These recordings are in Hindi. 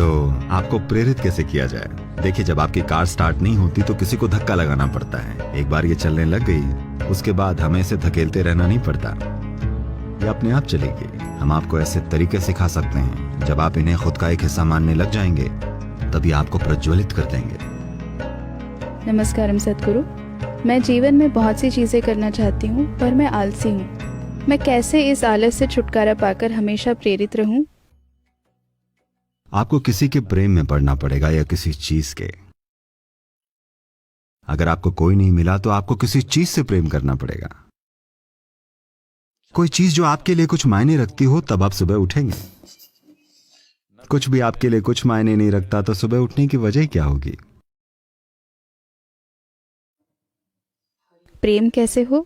तो आपको प्रेरित कैसे किया जाए? देखिए, जब आपकी कार स्टार्ट नहीं होती तो किसी को धक्का लगाना पड़ता है। एक बार ये चलने लग गई, उसके बाद हमें इसे धकेलते रहना नहीं पड़ता, ये अपने आप चलेगी। हम आपको ऐसे तरीके सिखा सकते हैं, जब आप इन्हें खुद का एक हिस्सा मानने लग जाएंगे तभी आपको प्रज्वलित कर देंगे। नमस्कारम सद्गुरु। मैं जीवन में बहुत सी चीज़ें करना चाहती हूँ, पर मैं आलसी हूँ। मैं कैसे इस आलस से छुटकारा पाकर हमेशा प्रेरित रहूं? आपको किसी के प्रेम में पड़ना पड़ेगा या किसी चीज के। अगर आपको कोई नहीं मिला तो आपको किसी चीज से प्रेम करना पड़ेगा। कोई चीज जो आपके लिए कुछ मायने रखती हो, तब आप सुबह उठेंगे। कुछ भी आपके लिए कुछ मायने नहीं रखता तो सुबह उठने की वजह क्या होगी? प्रेम कैसे हो?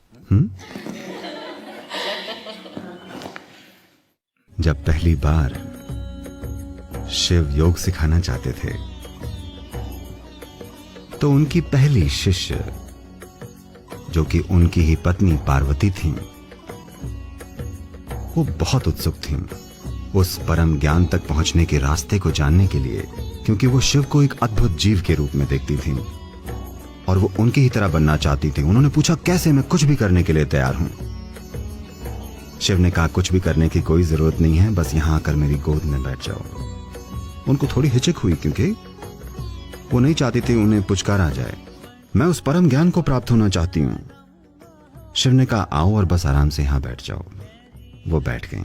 जब पहली बार शिव योग सिखाना चाहते थे तो उनकी पहली शिष्य, जो कि उनकी ही पत्नी पार्वती थीं, वो बहुत उत्सुक थीं उस परम ज्ञान तक पहुंचने के रास्ते को जानने के लिए, क्योंकि वो शिव को एक अद्भुत जीव के रूप में देखती थीं और वो उनकी ही तरह बनना चाहती थीं। उन्होंने पूछा, कैसे? मैं कुछ भी करने के लिए तैयार हूं। शिव ने कहा, कुछ भी करने की कोई जरूरत नहीं है, बस यहां आकर मेरी गोद में बैठ जाओ। उनको थोड़ी हिचक हुई, क्योंकि वो नहीं चाहती थी उन्हें पुचकार आ जाए। मैं उस परम ज्ञान को प्राप्त होना चाहती हूं। शिव ने कहा, आओ और बस आराम से यहां बैठ जाओ। वो बैठ गईं।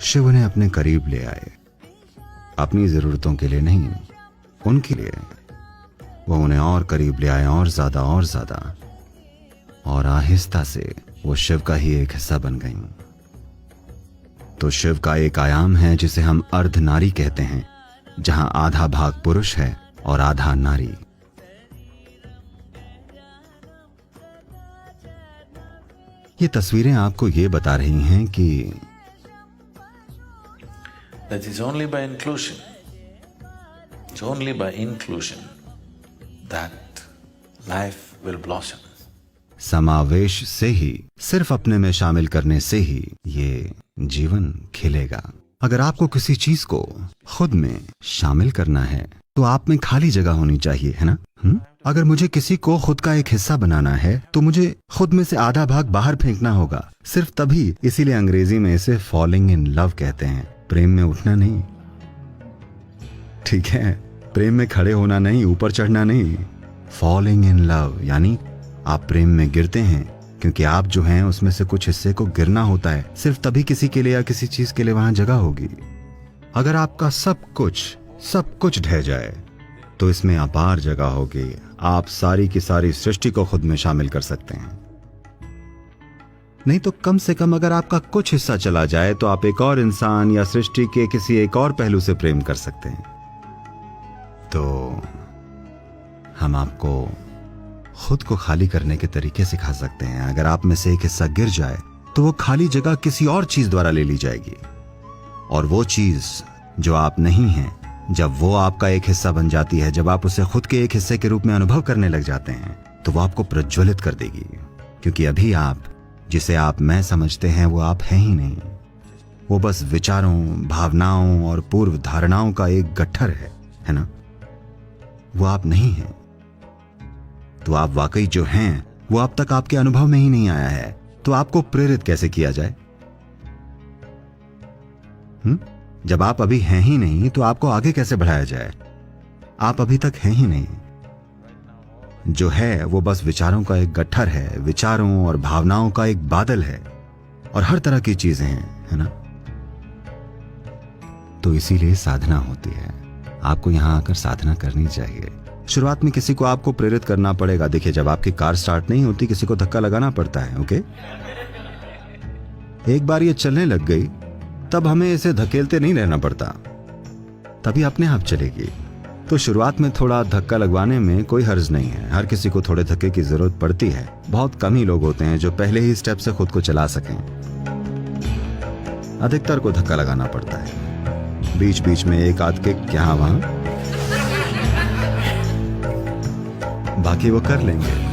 शिव उन्हें अपने करीब ले आए, अपनी जरूरतों के लिए नहीं, उनके लिए। वो उन्हें और करीब ले आए, और ज्यादा, और आहिस्ता से वो शिव का ही एक हिस्सा बन गईं। तो शिव का एक आयाम है जिसे हम अर्ध नारी कहते हैं, जहां आधा भाग पुरुष है और आधा नारी। ये तस्वीरें आपको ये बता रही हैं कि that is only by inclusion, it's only by inclusion that life will blossom. समावेश से ही, सिर्फ अपने में शामिल करने से ही ये जीवन खिलेगा। अगर आपको किसी चीज को खुद में शामिल करना है तो आप में खाली जगह होनी चाहिए, है ना? अगर मुझे किसी को खुद का एक हिस्सा बनाना है तो मुझे खुद में से आधा भाग बाहर फेंकना होगा, सिर्फ तभी। इसीलिए अंग्रेजी में इसे फॉलिंग इन लव कहते हैं, प्रेम में उठना नहीं। ठीक है, प्रेम में खड़े होना नहीं, ऊपर चढ़ना नहीं। फॉलिंग इन लव यानी आप प्रेम में गिरते हैं, क्योंकि आप जो हैं उसमें से कुछ हिस्से को गिरना होता है, सिर्फ तभी किसी के लिए या किसी चीज के लिए वहां जगह होगी। अगर आपका सब कुछ ढह जाए तो इसमें अपार जगह होगी। आप सारी की सारी सृष्टि को खुद में शामिल कर सकते हैं। नहीं तो कम से कम अगर आपका कुछ हिस्सा चला जाए तो आप एक और इंसान या सृष्टि के किसी एक और पहलू से प्रेम कर सकते हैं। तो हम आपको खुद को खाली करने के तरीके सिखा सकते हैं। अगर आप में से एक हिस्सा गिर जाए तो वो खाली जगह किसी और चीज द्वारा ले ली जाएगी, और वो चीज जो आप नहीं हैं, जब वो आपका एक हिस्सा बन जाती है, जब आप उसे खुद के एक हिस्से के रूप में अनुभव करने लग जाते हैं, तो वो आपको प्रज्वलित कर देगी। क्योंकि अभी आप जिसे आप मैं समझते हैं वो आप हैं ही नहीं। वो बस विचारों, भावनाओं और पूर्व धारणाओं का एक गट्ठर है ना? वो आप नहीं हैं। तो आप वाकई जो हैं वो अब तक आपके अनुभव में ही नहीं आया है। तो आपको प्रेरित कैसे किया जाए? जब आप अभी हैं ही नहीं तो आपको आगे कैसे बढ़ाया जाए? आप अभी तक हैं ही नहीं। जो है वो बस विचारों का एक गट्ठर है, विचारों और भावनाओं का एक बादल है, और हर तरह की चीजें हैं, है ना? तो इसीलिए साधना होती है। आपको यहां आकर साधना करनी चाहिए। शुरुआत में किसी को आपको प्रेरित करना पड़ेगा। देखिए, जब आपकी कार स्टार्ट नहीं होती किसी को धक्का लगाना पड़ता है। ओके, एक बार ये चलने लग गई तब हमें इसे धकेलते नहीं रहना पड़ता, तभी अपने आप चलेगी। तो शुरुआत में थोड़ा धक्का लगवाने में कोई हर्ज नहीं है। हर किसी को थोड़े धक्के की जरूरत पड़ती है। बहुत कम ही लोग होते हैं जो पहले ही स्टेप से खुद को चला सकें। अधिकतर को धक्का लगाना पड़ता है, बीच बीच में एक आध किक यहाँ वहां, बाकी वो कर लेंगे।